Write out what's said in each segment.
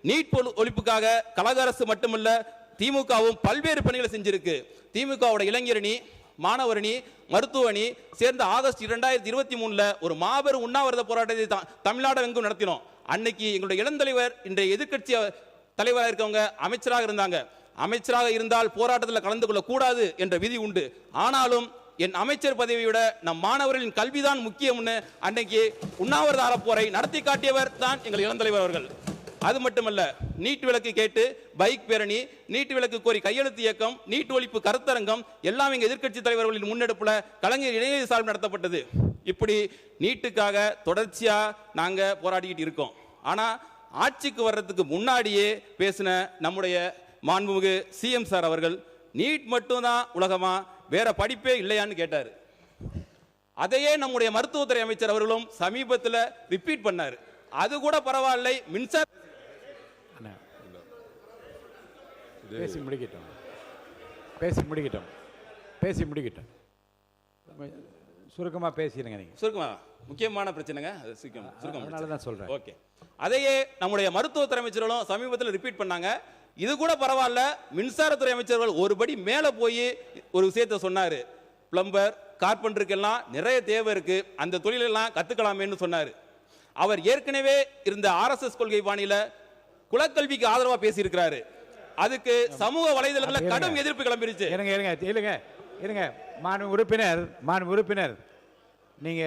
NEET ஒழிப்புக்காக கழக அரசு மட்டுமல்ல திமுகவும் பல்வேறு பணிகளை செஞ்சிருக்கு. திமுகவோட இளைஞரணி, மாணவரணி, மருத்துவணி சேர்ந்த ஆகஸ்ட் 2023 ஒரு மாபெரும் உண்ணாவிரத போராட்டத்தை தமிழ்நாடு எங்கும் நடத்தினோம். அன்னைக்கு எங்களுடைய இளந்தலைவர் இன்றைய எதிர்க்கட்சி தலைவராக இருக்கவங்க அமைச்சராக இருந்தாங்க. அமைச்சராக இருந்தால் போராட்டத்தில் கலந்து கொள்ள கூடாது என்ற விதி உண்டு. ஆனாலும் என் அமைச்சர் பதவியை விட நம் மாணவர்களின் கல்விதான் முக்கியம்னு அன்னைக்கு உண்ணாவிரத அறப்போரை நடத்தி காட்டியவர் தான் எங்கள் இளந்தலைவர் அவர்கள். அது மட்டுமல்ல, நீட் விலக்கு கேட்டு பைக் பேரணி, நீட் விலக்கு கோரி கையெழுத்து இயக்கம், நீட் ஒழிப்பு கருத்தரங்கம் எல்லாம் எங்க எதிர்க்கட்சி தலைவர்களின் முன்னெடுப்புல கலைஞர் இளைஞர் சார்பில் நடத்தப்பட்டது. இப்படி நீட்டுக்காக தொடர்ச்சியா நாங்க போராடிக்கிட்டு இருக்கோம். ஆனா ஆட்சிக்கு வர்றதுக்கு முன்னாடியே பேசின நம்முடைய மாண்புமிகு சிஎம் சார் அவர்கள் நீட் மட்டும்தான் உலகமா, வேற படிப்பே இல்லையான்னு கேட்டாரு. அதையே நம்முடைய மருத்துவத்துறை அமைச்சர் அவர்களும் சமீபத்தில் ரிப்பீட் பண்ணாரு. அது கூட பரவாயில்லை, மின்சார பேசி முடிக்கிட்டோம். சுருக்கமாக பேசிடுங்க. நீங்கள் சுருக்கமா முக்கியமான பிரச்சனைங்க, அதனால தான் சொல்கிறேன். ஓகே, அதையே நம்முடைய மருத்துவத்துறை அமைச்சர்களும் சமீபத்தில் ரிப்பீட் பண்ணாங்க. இது கூட பரவாயில்ல, மின்சாரத்துறை அமைச்சர்கள் ஒருபடி மேலே போய் ஒரு விஷயத்தை சொன்னார். பிளம்பர், கார்பெண்டருக்கெல்லாம் நிறைய தேவை இருக்கு, அந்த தொழிலெல்லாம் கற்றுக்கலாமேன்னு சொன்னார். அவர் ஏற்கனவே இருந்த ஆர்எஸ்எஸ் கொள்கை பாணியில குலக்கல்விக்கு ஆதரவாக பேசியிருக்கிறாரு. அதுக்கு சமூக வலைதளங்களில் கடும் எதிர்ப்பு கிளம்பிருச்சு. இருங்க மாண்பு உறுப்பினர், நீங்க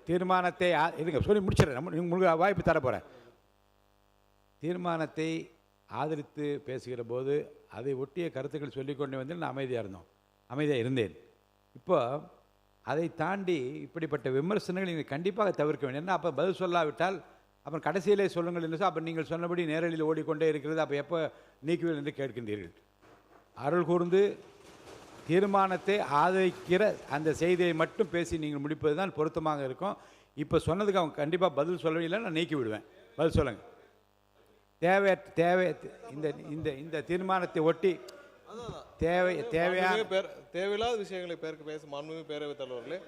தீர்மானத்தை இருங்க சொல்லி முடிச்சிடறேன். உங்களுக்கு வாய்ப்பு தர போறேன். தீர்மானத்தை ஆதரித்து பேசுகிற போது அதை ஒட்டிய கருத்துக்கள் சொல்லிக்கொண்டு வந்து நான் அமைதியாக இருந்தேன். இப்போ அதை தாண்டி இப்படிப்பட்ட விமர்சனங்கள் நீங்கள் கண்டிப்பாக தவிர்க்க வேண்டும். ஏன்னா அப்போ பதில் சொல்லாவிட்டால் அப்புறம் கடைசியிலே சொல்லுங்கள் என்று அப்போ நீங்கள் சொன்னபடி நேரலில் ஓடிக்கொண்டே இருக்கிறது. அப்போ எப்போ நீக்குவீர்கள் என்று கேட்கின்றீர்கள். அருள் கூர்ந்து தீர்மானத்தை ஆதரிக்கிற அந்த செய்தியை மட்டும் பேசி நீங்கள் முடிப்பது தான் பொருத்தமாக இருக்கும். இப்போ சொன்னதுக்கு அவங்க கண்டிப்பாக பதில் சொல்லவில்லை, நான் நீக்கி விடுவேன். பதில் சொல்லுங்கள். தேவை இந்த தீர்மானத்தை ஒட்டி தேவையில்லாத விஷயங்களை பேச மாண்புமிகு பேரவைத் தலைவர்களே,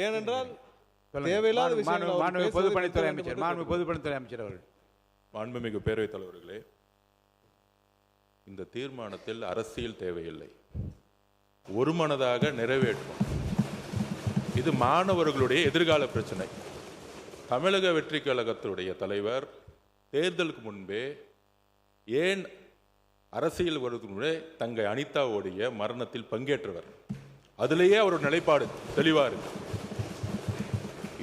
ஏனென்றால் தேவையில்லாத விஷயங்கள் பொதுப்பணித்துறை அமைச்சர் அவர்கள். மாண்புமிகு பேரவைத் தலைவர்களே, இந்த தீர்மானத்தில் அரசியல் தேவையில்லை, ஒருமனதாக நிறைவேற்றும். இது மாணவர்களுடைய எதிர்கால பிரச்சனை. தமிழக வெற்றி கழகத்துடைய தலைவர் தேர்தலுக்கு முன்பே ஏன் அரசியல் வருவதற்கு தங்கை அனிதாவுடைய மரணத்தில் பங்கேற்றவர். அதிலேயே அவரோட நிலைப்பாடு தெளிவா இருக்கு.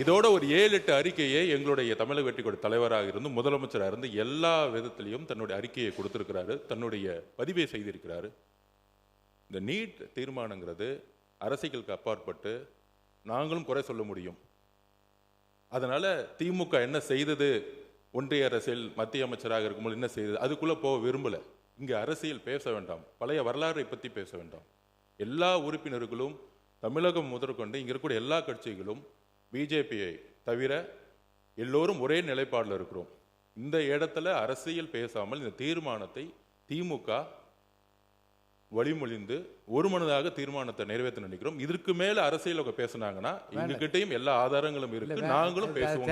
இதோட ஒரு 7-8 அறிக்கையை எங்களுடைய தமிழக வெற்றி கழக தலைவராக இருந்து முதலமைச்சராக இருந்து எல்லா விதத்திலையும் தன்னுடைய அறிக்கையை கொடுத்திருக்கிறாரு, தன்னுடைய பதிவை செய்திருக்கிறாரு. இந்த நீட் தீர்மானங்கிறது அரசியலுக்கு அப்பாற்பட்டு நாங்களும் குறை சொல்ல முடியும். அதனால திமுக என்ன செய்தது, ஒன்றிய அரசியல் மத்திய அமைச்சராக இருக்கும்போது என்ன செய்தது, அதுக்குள்ள போக விரும்பல. இங்க அரசியல் பேச வேண்டாம், பழைய வரலாறை பற்றி பேச வேண்டாம். எல்லா உறுப்பினர்களும் தமிழகம் முதற்கொண்டு இங்க இருக்கக்கூடிய எல்லா கட்சிகளும் பிஜேபியை தவிர எல்லோரும் ஒரே நிலைப்பாடில் இருக்கிறோம். இந்த இடத்துல அரசியல் பேசாமல் இந்த தீர்மானத்தை திமுக வழிமொழிந்து ஒருமனதாக தீர்மானத்தை நிறைவேற்ற நினைக்கிறோம். இதற்கு மேல அரசியல் பேசினாங்கன்னா எங்ககிட்டையும் எல்லா ஆதாரங்களும் இருக்கு, நாங்களும் பேசுவோம்.